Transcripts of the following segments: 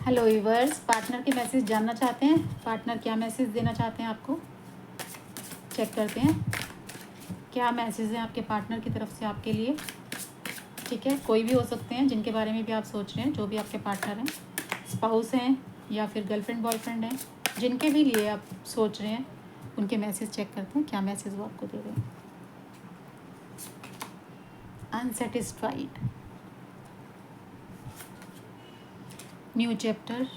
Hello viewers, partner के message जानना चाहते हैं? पार्टनर क्या मैसेज देना चाहते हैं आपको? चेक करते हैं क्या मैसेज है आपके पार्टनर की तरफ से आपके लिए। ठीक है, कोई भी हो सकते हैं जिनके बारे में भी आप सोच रहे हैं, जो भी आपके पार्टनर हैं, स्पाउस हैं या फिर गर्लफ्रेंड बॉयफ्रेंड हैं, जिनके भी लिए आप सोच रहे हैं, उनके मैसेज चेक करते हैं क्या मैसेज वो आपको दे रहे हैं। अनसेटिस्फाइड, न्यू चैप्टर,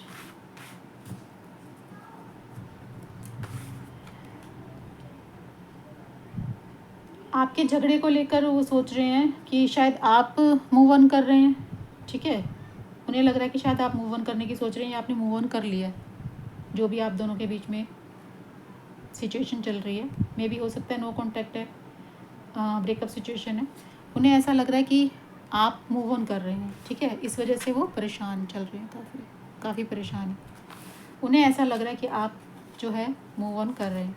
आपके झगड़े को लेकर वो सोच रहे हैं कि शायद आप मूव ऑन कर रहे हैं। ठीक है, उन्हें लग रहा है कि शायद आप मूव ऑन करने की सोच रहे हैं या आपने मूव ऑन कर लिया है। जो भी आप दोनों के बीच में सिचुएशन चल रही है, मे भी हो सकता है नो कॉन्टैक्ट है, ब्रेकअप सिचुएशन है। उन्हें ऐसा लग रहा है कि आप मूव ऑन कर रहे हैं। ठीक है, इस वजह से वो परेशान चल रहे हैं, काफ़ी परेशान है। उन्हें ऐसा लग रहा है कि आप जो है मूव ऑन कर रहे हैं।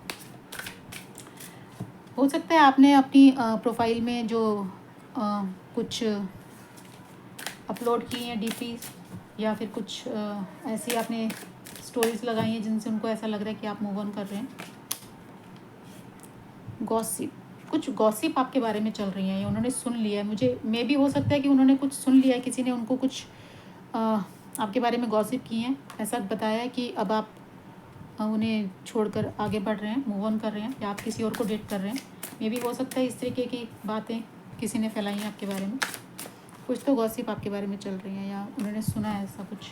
हो सकता है आपने अपनी प्रोफाइल में जो कुछ अपलोड की हैं डीपी, या फिर कुछ ऐसी आपने स्टोरीज लगाई हैं जिनसे उनको ऐसा लग रहा है कि आप मूव ऑन कर रहे हैं। गॉसिप, कुछ गॉसिप आपके बारे में चल रही हैं या उन्होंने सुन लिया है। मुझे मे भी हो सकता है कि उन्होंने कुछ सुन लिया है, किसी ने उनको कुछ आपके बारे में गॉसिप की हैं, ऐसा बताया है कि अब आप उन्हें छोड़कर आगे बढ़ रहे हैं, मूव ऑन कर रहे हैं, या आप किसी और को डेट कर रहे हैं। मे भी हो सकता है इस तरीके की बातें किसी ने फैलाई हैं आपके बारे में। कुछ तो गॉसिप आपके बारे में चल रही हैं या उन्होंने सुना है ऐसा कुछ।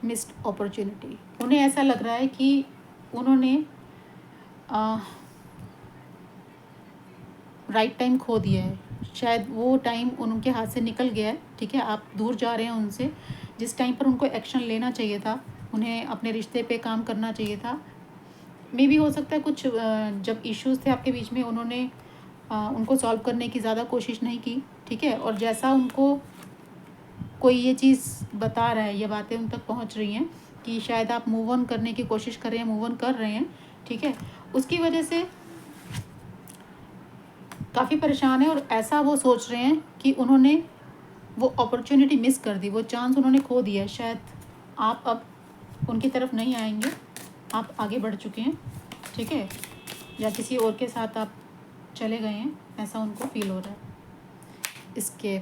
मिस्ड अपॉर्चुनिटी, उन्हें ऐसा लग रहा है कि उन्होंने राइट टाइम खो दिया है। शायद वो टाइम उनके हाथ से निकल गया है। ठीक है, आप दूर जा रहे हैं उनसे। जिस टाइम पर उनको एक्शन लेना चाहिए था, उन्हें अपने रिश्ते पे काम करना चाहिए था। मे भी हो सकता है कुछ जब इश्यूज़ थे आपके बीच में, उन्होंने उनको सॉल्व करने की ज़्यादा कोशिश नहीं की। ठीक है, और जैसा उनको कोई ये चीज़ बता रहा है, ये बातें उन तक पहुंच रही हैं कि शायद आप मूव ऑन करने की कोशिश कर रहे हैं, मूव ऑन कर रहे हैं। ठीक है, उसकी वजह से काफ़ी परेशान है और ऐसा वो सोच रहे हैं कि उन्होंने वो अपॉर्चुनिटी मिस कर दी, वो चांस उन्होंने खो दिया है। शायद आप अब उनकी तरफ नहीं आएंगे, आप आगे बढ़ चुके हैं। ठीक है, या किसी और के साथ आप चले गए हैं, ऐसा उनको फील हो रहा है। इसके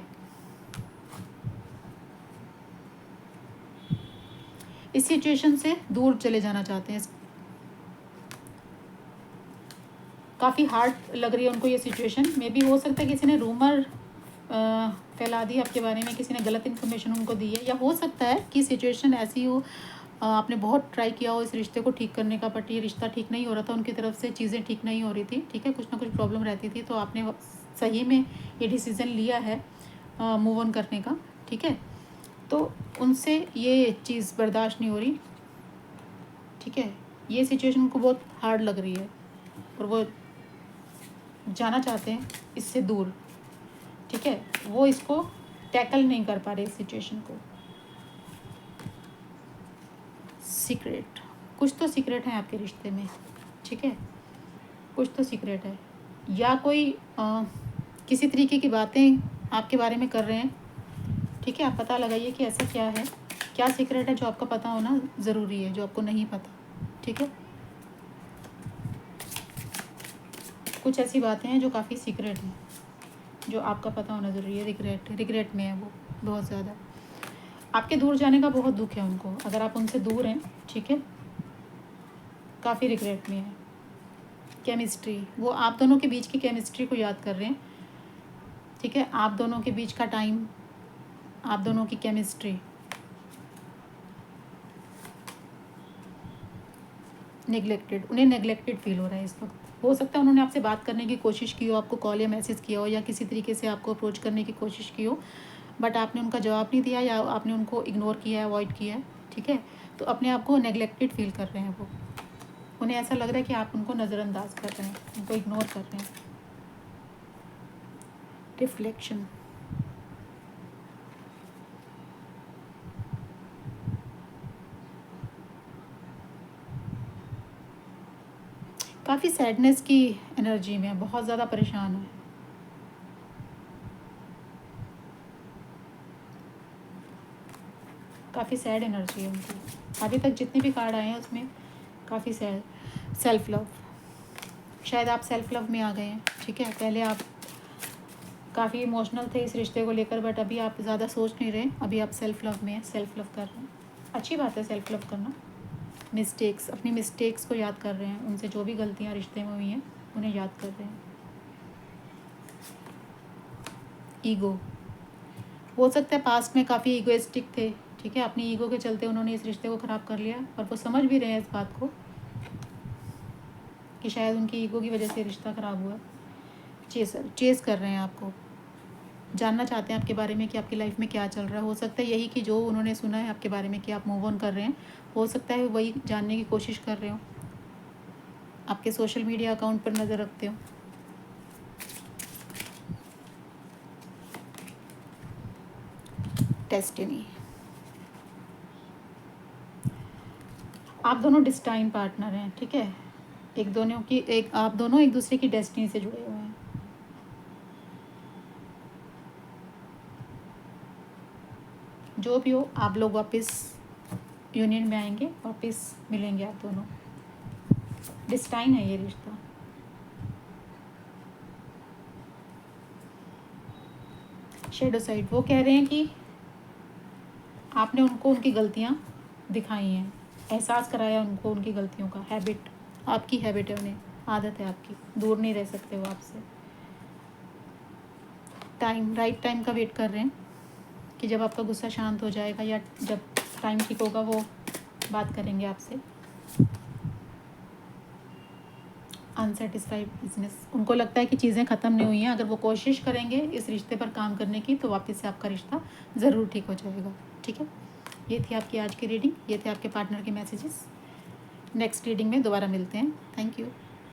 इस सिचुएशन से दूर चले जाना चाहते हैं। काफ़ी हार्ड लग रही है उनको ये सिचुएशन। मे भी हो सकता है किसी ने रूमर फैला दी आपके बारे में, किसी ने गलत इन्फॉर्मेशन उनको दी है, या हो सकता है कि सिचुएशन ऐसी हो, आपने बहुत ट्राई किया हो इस रिश्ते को ठीक करने का, बट ये रिश्ता ठीक नहीं हो रहा था, उनकी तरफ से चीज़ें ठीक नहीं हो रही थी। ठीक है, कुछ ना कुछ प्रॉब्लम रहती थी, तो आपने सही में ये डिसीज़न लिया है मूव ऑन करने का। ठीक है, तो उनसे ये चीज़ बर्दाश्त नहीं हो रही। ठीक है, ये सिचुएशन उनको बहुत हार्ड लग रही है और वो जाना चाहते हैं इससे दूर। ठीक है, वो इसको टैकल नहीं कर पा रहे इस सिचुएशन को। सीक्रेट, कुछ तो सीक्रेट है आपके रिश्ते में। ठीक है, कुछ तो सीक्रेट है, या कोई किसी तरीके की बातें आपके बारे में कर रहे हैं। ठीक है, आप पता लगाइए कि ऐसा क्या है, क्या सीक्रेट है जो आपका पता होना ज़रूरी है, जो आपको नहीं पता। ठीक है, कुछ ऐसी बातें हैं जो काफ़ी सीक्रेट हैं, जो आपका पता होना ज़रूरी है। रिग्रेट में है वो बहुत ज़्यादा। आपके दूर जाने का बहुत दुख है उनको, अगर आप उनसे दूर हैं। ठीक है, काफ़ी रिग्रेट में है। केमिस्ट्री, वो आप दोनों के बीच की केमिस्ट्री को याद कर रहे हैं। ठीक है, आप दोनों के बीच का टाइम, आप दोनों की केमिस्ट्री। नेग्लेक्टेड, उन्हें नेग्लेक्टेड फील हो रहा है इस वक्त। हो सकता है उन्होंने आपसे बात करने की कोशिश की हो, आपको कॉल या मैसेज किया हो, या किसी तरीके से आपको अप्रोच करने की कोशिश की हो, बट आपने उनका जवाब नहीं दिया, या आपने उनको इग्नोर किया है, अवॉइड किया है। ठीक है, तो अपने आप को नेग्लेक्टेड फील कर रहे हैं वो। उन्हें ऐसा लग रहा है कि आप उनको नज़रअंदाज कर रहे हैं, उनको इग्नोर कर रहे हैं। रिफ्लेक्शन, काफ़ी सैडनेस की एनर्जी में है, बहुत ज़्यादा परेशान है। काफ़ी सैड एनर्जी है उनकी। अभी तक जितने भी कार्ड आए हैं उसमें काफ़ी सैड। सेल्फ लव, शायद आप सेल्फ लव में आ गए हैं, ठीक है। पहले आप काफ़ी इमोशनल थे इस रिश्ते को लेकर, बट अभी आप ज़्यादा सोच नहीं रहे, अभी आप सेल्फ लव में हैं, सेल्फ लव कर रहे हैं। अच्छी बात है सेल्फ लव करना। मिस्टेक्स, अपनी मिस्टेक्स को याद कर रहे हैं, उनसे जो भी गलतियाँ रिश्ते में हुई हैं उन्हें याद कर रहे हैं। ईगो, हो सकता है पास्ट में काफ़ी ईगोइस्टिक थे, ठीक है। अपनी ईगो के चलते उन्होंने इस रिश्ते को ख़राब कर लिया, और वो समझ भी रहे हैं इस बात को कि शायद उनकी ईगो की वजह से रिश्ता ख़राब हुआ। चेस कर रहे हैं आपको, जानना चाहते हैं आपके बारे में कि आपकी लाइफ में क्या चल रहा है। हो सकता है यही कि जो उन्होंने सुना है आपके बारे में कि आप मूव ऑन कर रहे हैं, हो सकता है वही जानने की कोशिश कर रहे हो, आपके सोशल मीडिया अकाउंट पर नज़र रखते हो। डेस्टिनी, आप दोनों डिस्टाइन पार्टनर हैं, ठीक है। आप दोनों एक दूसरे की डेस्टिनी से जुड़े हुए हैं। जो भी हो, आप लोग वापस यूनियन में आएंगे, वापस मिलेंगे आप दोनों। डिस्टाइन है ये रिश्ता। शैडो साइड, वो कह रहे हैं कि आपने उनको उनकी गलतियाँ दिखाई हैं, एहसास कराया उनको उनकी गलतियों का। हैबिट, आपकी हैबिट है, उन्हें आदत है आपकी, दूर नहीं रह सकते वो आपसे। राइट टाइम का वेट कर रहे हैं कि जब आपका गुस्सा शांत हो जाएगा या जब टाइम ठीक होगा वो बात करेंगे आपसे। अनसेटिस्फाइड बिजनेस, उनको लगता है कि चीज़ें ख़त्म नहीं हुई हैं, अगर वो कोशिश करेंगे इस रिश्ते पर काम करने की तो वापस से आपका रिश्ता ज़रूर ठीक हो जाएगा, ठीक है। ये थी आपकी आज की रीडिंग, ये थे आपके पार्टनर के मैसेजेस। नेक्स्ट रीडिंग में दोबारा मिलते हैं। Thank you.